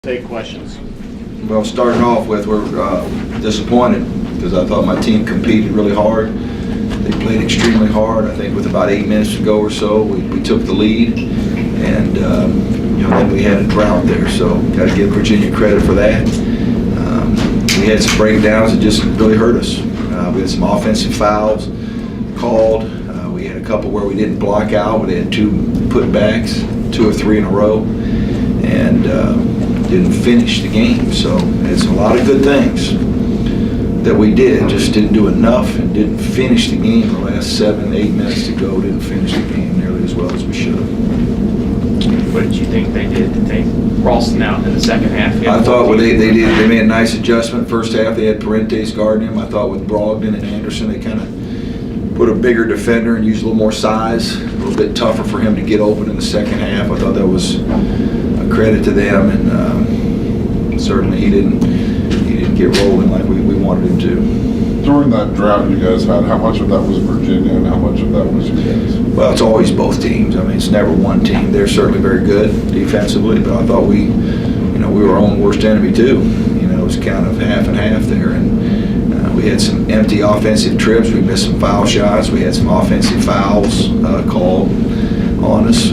Take questions. Well, starting off with, we're disappointed because I thought my team competed really hard. They played extremely hard. I think with about 8 minutes to go or so, we took the lead, and then we had a drought there. So got to give Virginia credit for that. We had some breakdowns that just really hurt us. We had some offensive fouls called. We had a couple where we didn't block out. We had 2 putbacks, 2 or 3 in a row, and didn't finish the game. So it's a lot of good things that we did, just didn't do enough and didn't finish the game. The last 7, 8 minutes to go, didn't finish the game nearly as well as we should have. What did you think they did to take Ralston out in the second half? I thought they made a nice adjustment. First half they had Parentes guarding him. I thought with Brogdon and Anderson they kind of put a bigger defender and used a little more size, a little bit tougher for him to get open in the second half. I thought that was a credit to them, and certainly he didn't get rolling like we wanted him to. During that drought you guys had, how much of that was Virginia and how much of that was you guys? Well, it's always both teams. I mean, it's never one team. They're certainly very good defensively, but I thought we were our own worst enemy too. It was kind of half and half there, and we had some empty offensive trips. We missed some foul shots. We had some offensive fouls called on us.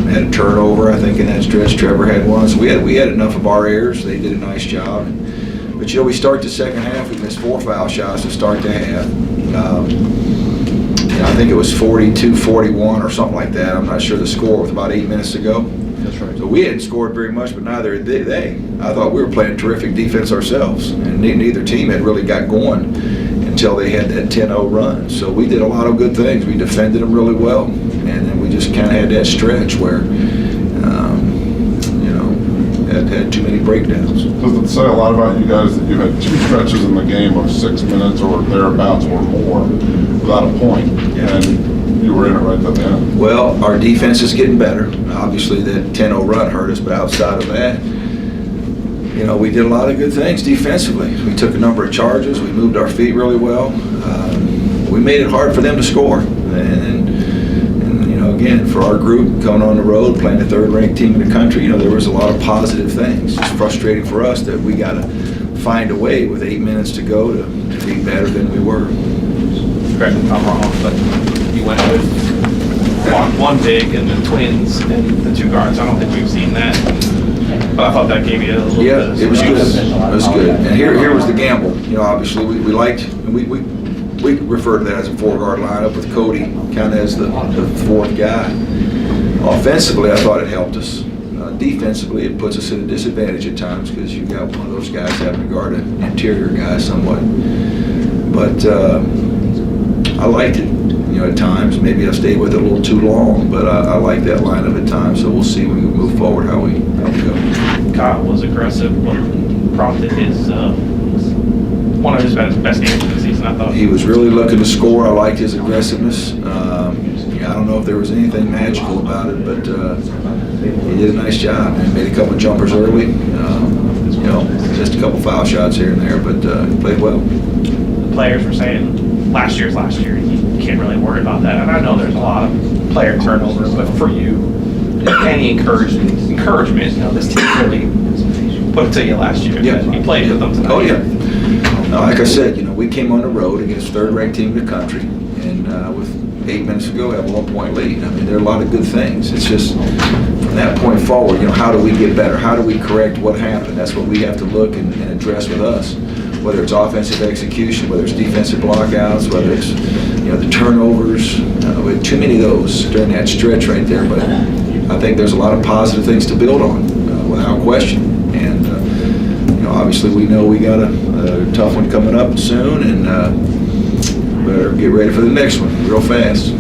Had a turnover, I think, in that stretch. Trevor had one. So we had enough of our errors. They did a nice job. But we start the second half. We missed 4 foul shots to start the half. I think it was 42-41 or something like that. I'm not sure the score with about 8 minutes to go. That's right. So we hadn't scored very much, but neither did they. I thought we were playing terrific defense ourselves, and neither team had really got going until they had that 10-0 run. So we did a lot of good things. We defended them really well, and then we just kind of had that stretch where had too many breakdowns. Does it say a lot about you guys that you had 2 stretches in the game of 6 minutes or thereabouts or more without a point, and you were in it right at the end? Well, our defense is getting better. Obviously, that 10-0 run hurt us, but outside of that, we did a lot of good things defensively. We took a number of charges. We moved our feet really well. We made it hard for them to score. And again, for our group, going on the road, playing the 3rd-ranked team in the country, there was a lot of positive things. It's frustrating for us that we got to find a way with 8 minutes to go to be better than we were. Correct me if I'm wrong, but you went with one big and the twins and the 2 guards. I don't think we've seen that. But I thought that gave you a little bit of it was good. It was good. And here was the gamble. Obviously we liked, and we refer to that as a 4-guard lineup with Cody kind of as the 4th guy. Offensively, I thought it helped us. Defensively, it puts us at a disadvantage at times because you've got one of those guys having to guard an interior guy somewhat. But I liked it. At times, maybe I stayed with it a little too long, but I like that lineup at times. So we'll see when we move forward how we go. Kyle was aggressive. What prompted his one of his best games of the season, I thought. He was really looking to score. I liked his aggressiveness. I don't know if there was anything magical about it, but he did a nice job. He made a couple of jumpers early. Just a couple foul shots here and there, but he played well. The players were saying last year. You can't really worry about that. And I know there's a lot of player turnover, but for you, any encouragement, this team really put it to you last year. Yeah. You played with them tonight. Oh, yeah. Like I said, we came on the road against 3rd-ranked team in the country, and with 8 minutes to go, have a 1-point lead. I mean, there are a lot of good things. It's just from that point forward, how do we get better? How do we correct what happened? That's what we have to look and address with us. Whether it's offensive execution, whether it's defensive blockouts, whether it's the turnovers. We had too many of those during that stretch right there. But I think there's a lot of positive things to build on, without question. And obviously we know we got a tough one coming up soon, and better get ready for the next one real fast.